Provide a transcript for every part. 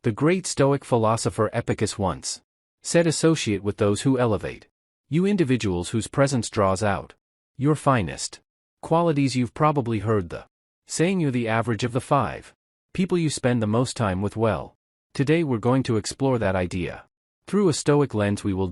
The great Stoic philosopher Epictetus once said, "Associate with those who elevate you, individuals whose presence draws out your finest qualities." You've probably heard the saying, "You're the average of the 5 people you spend the most time with." Well, today we're going to explore that idea. Through a Stoic lens we will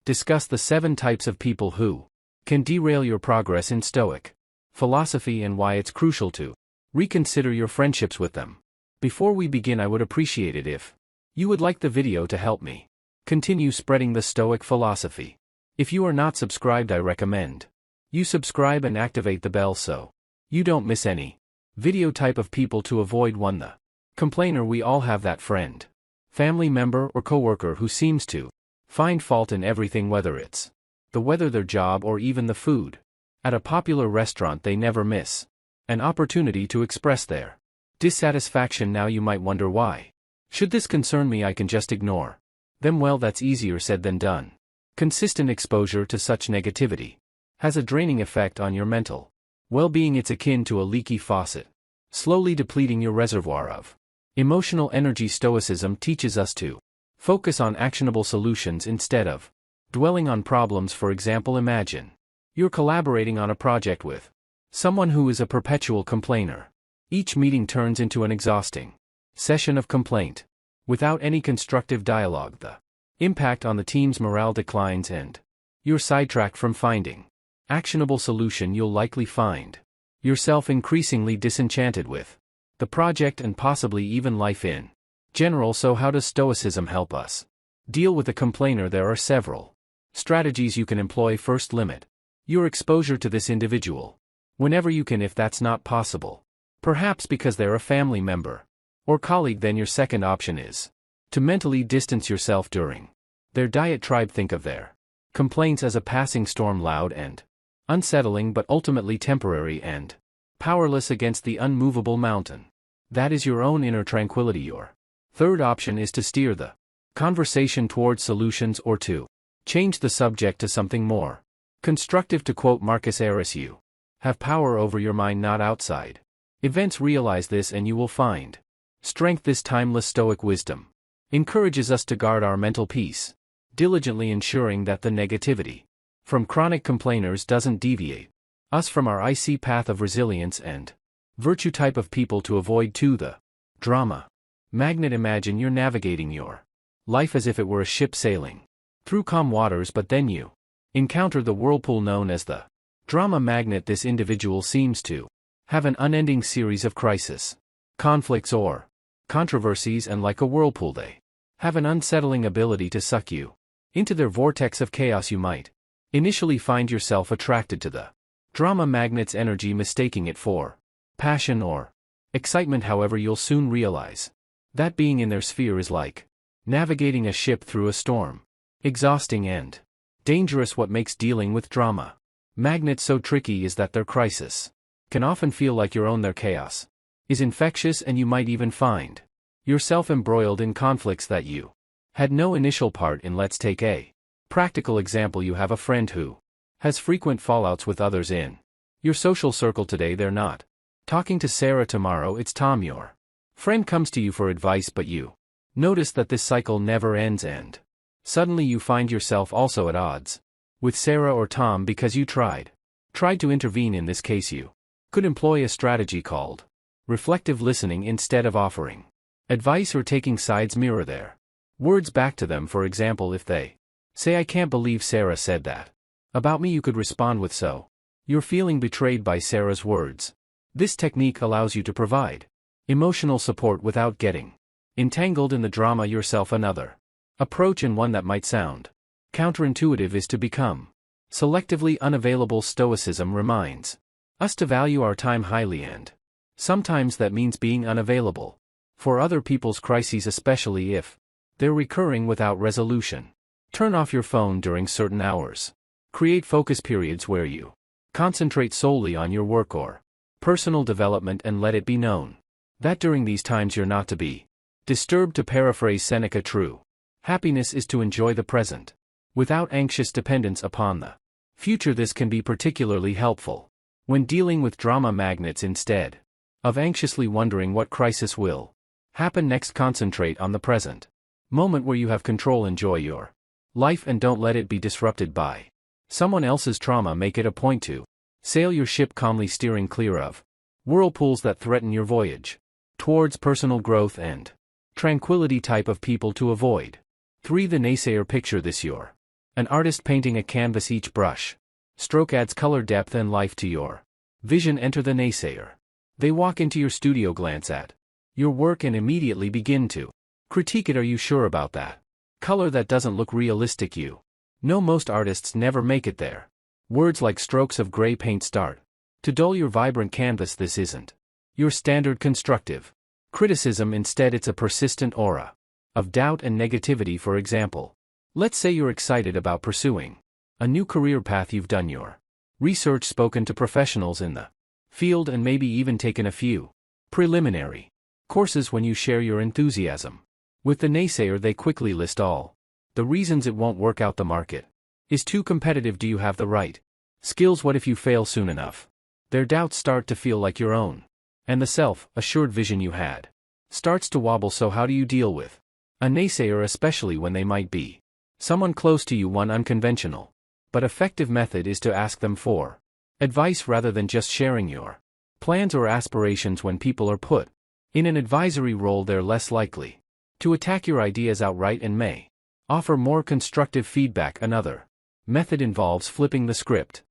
discuss the 7 types of people who can derail your progress in Stoic philosophy and why it's crucial to reconsider your friendships with them. Before we begin, I would appreciate it if you would like the video to help me continue spreading the Stoic philosophy. If you are not subscribed, I recommend you subscribe and activate the bell so you don't miss any video. Type of people to avoid: 1. The complainer. We all have that friend, family member, or coworker who seems to find fault in everything, whether it's the weather, their job, or even the food at a popular restaurant. They never miss an opportunity to express their dissatisfaction. Now you might wonder, why should this concern me? I can just ignore them. Well, that's easier said than done. Consistent exposure to such negativity has a draining effect on your mental well-being. It's akin to a leaky faucet, slowly depleting your reservoir of emotional energy. Stoicism teaches us to focus on actionable solutions instead of dwelling on problems. For example, imagine you're collaborating on a project with someone who is a perpetual complainer. Each meeting turns into an exhausting session of complaint without any constructive dialogue. The impact on the team's morale declines and you're sidetracked from finding actionable solution. You'll likely find yourself increasingly disenchanted with the project and possibly even life in general. So how does Stoicism help us deal with a complainer? There are several strategies you can employ. First, limit your exposure to this individual whenever you can. If that's not possible, perhaps because they're a family member or colleague, then your second option is to mentally distance yourself during their diatribe. Think of their complaints as a passing storm, loud and unsettling, but ultimately temporary and powerless against the unmovable mountain that is your own inner tranquility. Your third option is to steer the conversation towards solutions, or to change the subject to something more constructive. To quote Marcus Aurelius, "You have power over your mind, not outside events." Realize this and you will find strength. This timeless Stoic wisdom encourages us to guard our mental peace, diligently ensuring that the negativity from chronic complainers doesn't deviate us from our icy path of resilience and virtue. Type of people to avoid: 2. The drama magnet. Imagine you're navigating your life as if it were a ship sailing through calm waters, but then you encounter the whirlpool known as the drama magnet. This individual seems to have an unending series of crises, conflicts, or controversies, and like a whirlpool, they have an unsettling ability to suck you into their vortex of chaos. You might initially find yourself attracted to the drama magnet's energy, mistaking it for passion or excitement. However, you'll soon realize that being in their sphere is like navigating a ship through a storm, exhausting and dangerous. What makes dealing with drama magnets so tricky is that their crisis can often feel like your own. Their chaos is infectious, and you might even find yourself embroiled in conflicts that you had no initial part in. Let's take a practical example. You have a friend who has frequent fallouts with others in your social circle. Today they're not talking to Sarah. Tomorrow it's Tom. Your friend comes to you for advice, but you notice that this cycle never ends, and suddenly you find yourself also at odds with Sarah or Tom because you tried to intervene. In this case, you could employ a strategy called reflective listening. Instead of offering advice or taking sides, mirror their words back to them. For example, if they say, "I can't believe Sarah said that about me," you could respond with, "So you're feeling betrayed by Sarah's words." This technique allows you to provide emotional support without getting entangled in the drama yourself. Another approach, and one that might sound counterintuitive, is to become selectively unavailable. Stoicism reminds us to value our time highly, and sometimes that means being unavailable for other people's crises, especially if they're recurring without resolution. Turn off your phone during certain hours. Create focus periods where you concentrate solely on your work or personal development, and let it be known that during these times you're not to be disturbed. To paraphrase Seneca, true happiness is to enjoy the present without anxious dependence upon the future. This can be particularly helpful when dealing with drama magnets. Instead of anxiously wondering what crisis will happen next. Concentrate on the present moment where you have control. Enjoy your life and don't let it be disrupted by someone else's trauma. Make it a point to sail your ship calmly, steering clear of whirlpools that threaten your voyage towards personal growth and tranquility. Type of people to avoid. 3. The naysayer. Picture this: you're an artist painting a canvas. Each brush stroke adds color, depth, and life to your vision. Enter the naysayer. They walk into your studio, glance at your work, and immediately begin to critique it. Are you sure about that color? That doesn't look realistic. You know most artists never make it there. Words like strokes of gray paint start to dull your vibrant canvas. This isn't your standard constructive criticism. Instead, it's a persistent aura of doubt and negativity. For example, let's say you're excited about pursuing a new career path. You've done your research, spoken to professionals in the field, and maybe even taken a few preliminary courses. When you share your enthusiasm with the naysayer, they quickly list all the reasons it won't work out. The market is too competitive. Do you have the right skills? What if you fail soon enough? Their doubts start to feel like your own, and the self-assured vision you had starts to wobble. So how do you deal with a naysayer, especially when they might be someone close to you? One unconventional but effective method is to ask them for advice rather than just sharing your plans or aspirations. When people are put in an advisory role, they're less likely to attack your ideas outright and may offer more constructive feedback. Another method involves flipping the script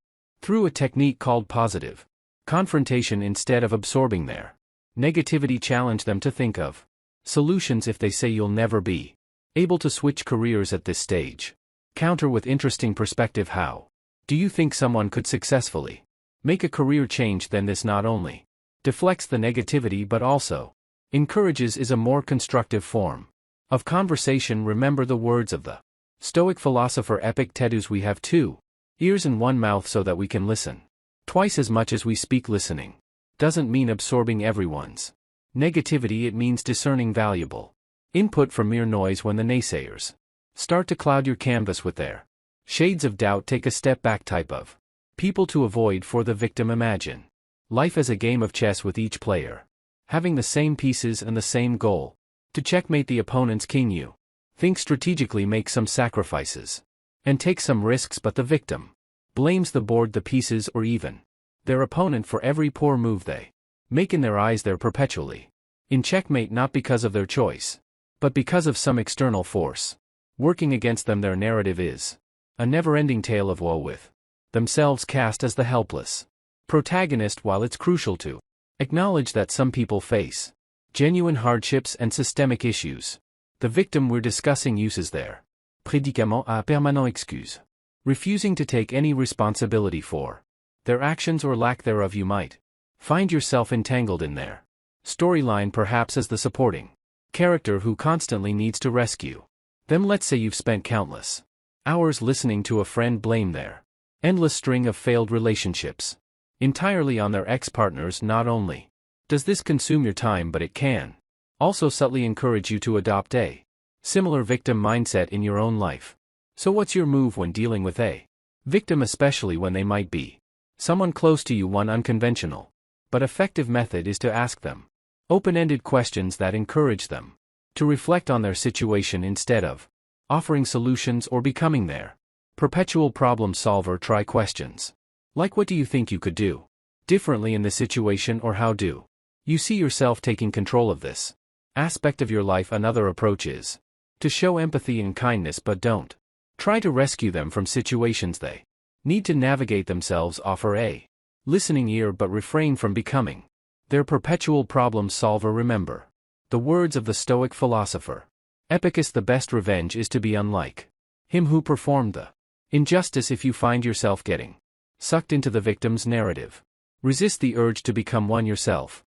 through a technique called positive confrontation. Instead of absorbing their negativity, challenge them to think of solutions. If they say you'll never be able to switch careers at this stage, counter with interesting perspective. How do you think someone could successfully make a career change? Then this not only deflects the negativity but also encourages is a more constructive form of conversation. Remember the words of the Stoic philosopher Epictetus: we have 2 ears and 1 mouth so that we can listen twice as much as we speak. Listening doesn't mean absorbing everyone's negativity. It means discerning valuable input from mere noise. When the naysayers start to cloud your canvas with their shades of doubt, take a step back. Type of people to avoid. For the victim, imagine life as a game of chess with each player having the same pieces and the same goal: to checkmate the opponent's king. You think strategically, make some sacrifices, and take some risks, but the victim blames the board, the pieces, or even their opponent for every poor move they make. In their eyes, they're perpetually in checkmate, not because of their choice, but because of some external force working against them. Their narrative is a never-ending tale of woe, with themselves cast as the helpless protagonist. While it's crucial to acknowledge that some people face genuine hardships and systemic issues, the victim we're discussing uses their prédicament à permanent excuse, refusing to take any responsibility for their actions or lack thereof. You might find yourself entangled in their storyline, perhaps as the supporting character who constantly needs to rescue them. Let's say you've spent countless hours listening to a friend blame their endless string of failed relationships entirely on their ex-partners. Not only does this consume your time, but it can also subtly encourage you to adopt a similar victim mindset in your own life. So what's your move when dealing with a victim, especially when they might be someone close to you? One unconventional but effective method is to ask them open-ended questions that encourage them to reflect on their situation instead of offering solutions or becoming their perpetual problem solver. Try questions like, what do you think you could do differently in this situation, or how do you see yourself taking control of this aspect of your life? Another approach is to show empathy and kindness, but don't try to rescue them from situations they need to navigate themselves. Offer a listening ear, but refrain from becoming their perpetual problem solver. Remember the words of the Stoic philosopher Epictetus: the best revenge is to be unlike him who performed the injustice. If you find yourself getting sucked into the victim's narrative, resist the urge to become one yourself.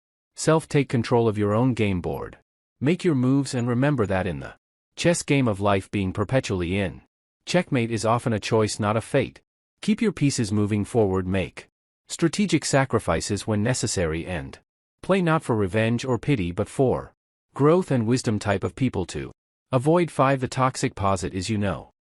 Take control of your own game board. Make your moves, and remember that in the chess game of life, being perpetually in checkmate is often a choice, not a fate. Keep your pieces moving forward, make strategic sacrifices when necessary, and play not for revenge or pity but for growth and wisdom. Type of people to avoid. 5. The toxic posit is,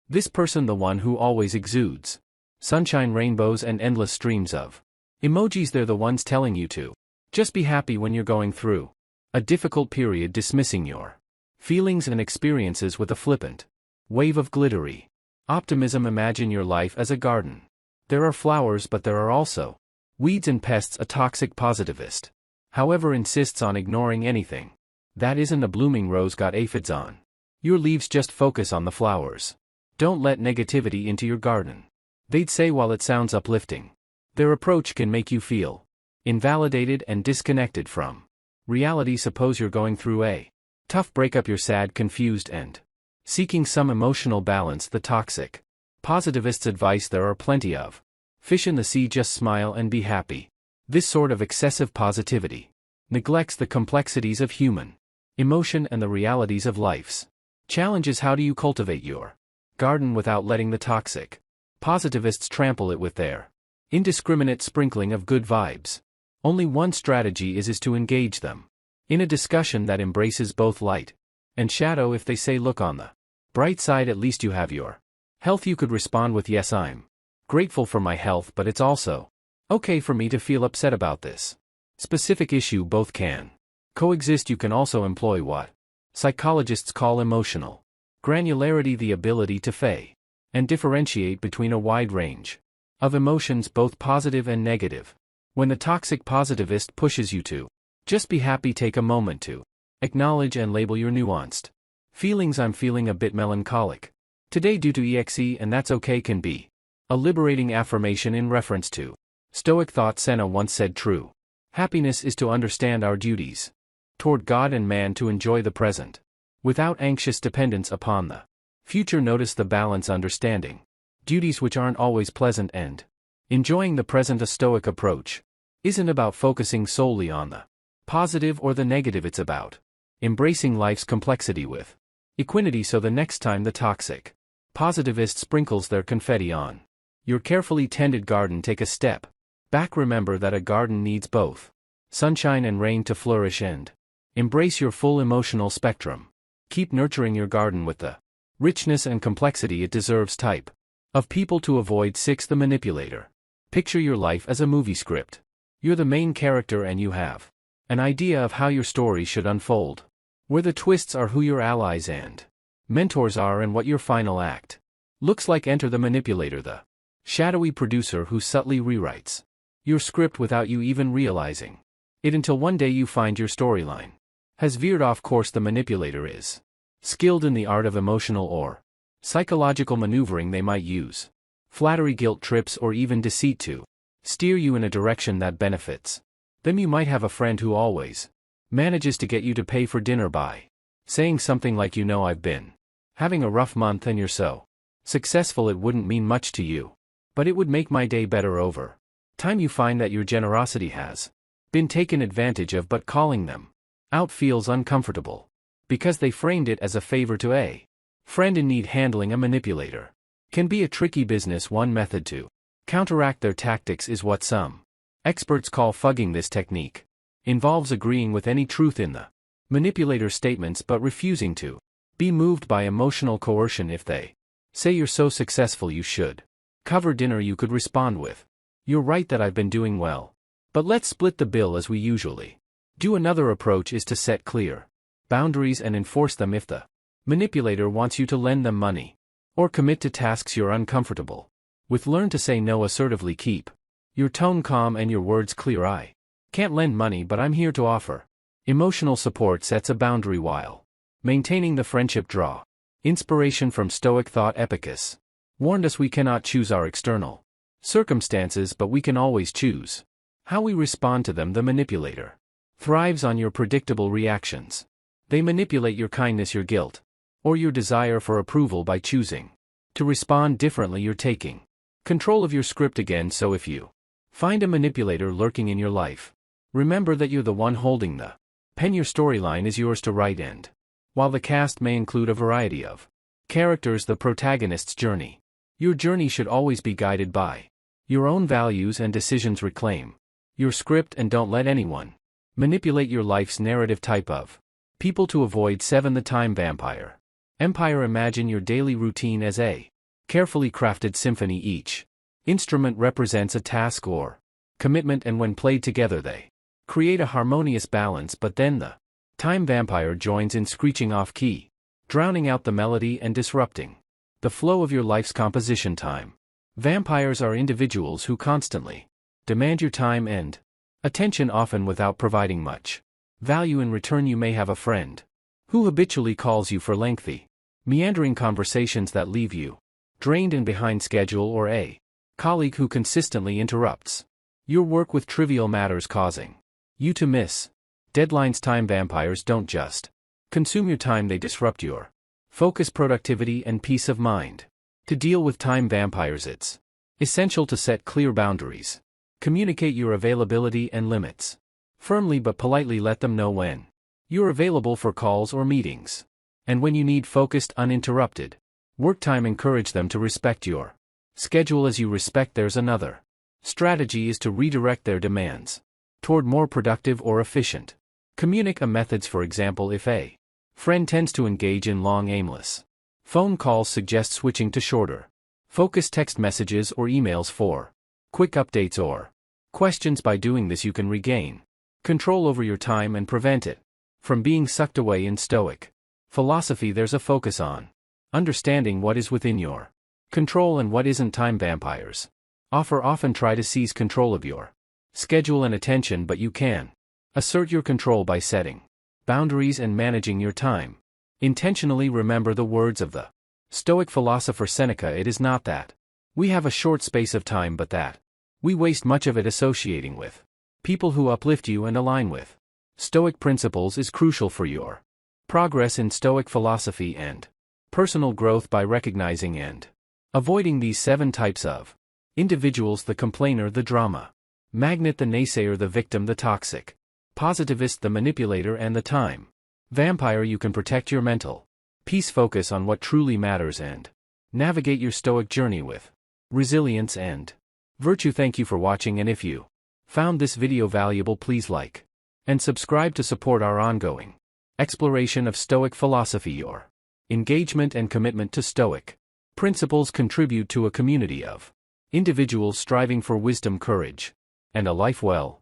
this person, the one who always exudes sunshine, rainbows, and endless streams of emojis. They're the ones telling you to just be happy when you're going through A difficult period dismissing your feelings and experiences with a flippant wave of glittery optimism. Imagine your life as a garden. There are flowers, but there are also weeds and pests. A toxic positivist, however, insists on ignoring anything that isn't a blooming rose got aphids on your leaves. Just focus on the flowers. Don't let negativity into your garden, they'd say, while it sounds uplifting. Their approach can make you feel invalidated and disconnected from reality. Suppose you're going through a tough breakup, you're sad, confused, and seeking some emotional balance. The toxic positivist's advice: there are plenty of fish in the sea, just smile and be happy. This sort of excessive positivity neglects the complexities of human emotion and the realities of life's challenges. How do you cultivate your garden without letting the toxic positivists trample it with their indiscriminate sprinkling of good vibes? Only one strategy is to engage them in a discussion that embraces both light and shadow. If they say, look on the bright side, at least you have your health, you could respond with, yes, I'm grateful for my health, but it's also okay for me to feel upset about this specific issue. Both can coexist. You can also employ what psychologists call emotional granularity, the ability to weigh and differentiate between a wide range of emotions, both positive and negative. When the toxic positivist pushes you to just be happy, take a moment to acknowledge and label your nuanced feelings. I'm feeling a bit melancholic today due to EXE, and that's okay, can be a liberating affirmation in reference to Stoic thought. Seneca once said, true happiness is to understand our duties toward God and man, to enjoy the present without anxious dependence upon the future. Notice the balance, understanding duties which aren't always pleasant and enjoying the present. A Stoic approach isn't about focusing solely on the positive or the negative, it's about embracing life's complexity with equanimity. So the next time the toxic positivist sprinkles their confetti on your carefully tended garden, take a step back. Remember that a garden needs both sunshine and rain to flourish, and embrace your full emotional spectrum. Keep nurturing your garden with the richness and complexity it deserves. Type of people to avoid. 6. The manipulator. Picture your life as a movie script. You're the main character and you have an idea of how your story should unfold, where the twists are, who your allies and mentors are, and what your final act looks like. Enter the manipulator, the shadowy producer who subtly rewrites your script without you even realizing it, until one day you find your storyline has veered off course. The manipulator is skilled in the art of emotional or psychological maneuvering. They might use flattery, guilt trips, or even deceit to steer you in a direction that benefits them. You might have a friend who always manages to get you to pay for dinner by saying something like, you know, I've been having a rough month and you're so successful it wouldn't mean much to you, but it would make my day better. Over time you find that your generosity has been taken advantage of, but calling them out feels uncomfortable because they framed it as a favor to a friend in need. Handling a manipulator can be a tricky business. One method to counteract their tactics is what some experts call fugging. This technique involves agreeing with any truth in the manipulator's statements but refusing to be moved by emotional coercion. If they say you're so successful you should cover dinner, you could respond with, you're right that I've been doing well, but let's split the bill as we usually do. Another approach is to set clear boundaries and enforce them. If the manipulator wants you to lend them money or commit to tasks you're uncomfortable with, learn to say no assertively. Keep your tone calm and your words clear. I can't lend money, but I'm here to offer emotional support. Sets a boundary while maintaining the friendship. Draw inspiration from Stoic thought. Epictetus warned us we cannot choose our external circumstances, but we can always choose how we respond to them. The manipulator thrives on your predictable reactions. They manipulate your kindness, your guilt, or your desire for approval by choosing to respond differently. You're taking control of your script again. So if you find a manipulator lurking in your life, remember that you're the one holding the pen. Your storyline is yours to write, and while the cast may include a variety of characters, the protagonist's journey, your journey should always be guided by your own values and decisions. Reclaim your script and don't let anyone manipulate your life's narrative. Type of people to avoid. 7. The time vampire. Empire. Imagine your daily routine as a carefully crafted symphony. Each instrument represents a task or commitment, and when played together they create a harmonious balance. But then the Time vampire joins in screeching off key, drowning out the melody and disrupting the flow of your life's composition. Time vampires are individuals who constantly demand your time and attention, often without providing much value in return. You may have a friend who habitually calls you for lengthy, meandering conversations that leave you drained and behind schedule, or a colleague who consistently interrupts your work with trivial matters, causing you to miss deadlines. Time vampires don't just consume your time, they disrupt your focus, productivity, and peace of mind. To deal with time vampires, it's essential to set clear boundaries. Communicate your availability and limits firmly but politely. Let them know when you're available for calls or meetings, and when you need focused, uninterrupted work time. Encourage them to respect your schedule as you respect theirs. Another strategy is to redirect their demands toward more productive or efficient communicate methods. For example, if a friend tends to engage in long, aimless phone calls, suggest switching to shorter, focused text messages or emails for quick updates or questions. By doing this, you can regain control over your time and prevent it from being sucked away. In Stoic philosophy, there's a focus on understanding what is within your control and what isn't. Time vampires often try to seize control of your schedule and attention, but you can assert your control by setting boundaries and managing your time intentionally. Remember the words of the Stoic philosopher Seneca: it is not that we have a short space of time, but that we waste much of it associating with people who uplift you and align with Stoic principles is crucial for your progress in Stoic philosophy and personal growth. By recognizing and avoiding these 7 types of individuals: the complainer, the drama magnet, the naysayer, the victim, the toxic positivist, the manipulator, and the time vampire, you can protect your mental peace, focus on what truly matters, and navigate your Stoic journey with resilience and virtue. Thank you for watching, and if you found this video valuable, please like and subscribe to support our ongoing exploration of Stoic philosophy. Your engagement and commitment to Stoic principles contribute to a community of individuals striving for wisdom, courage, and a life well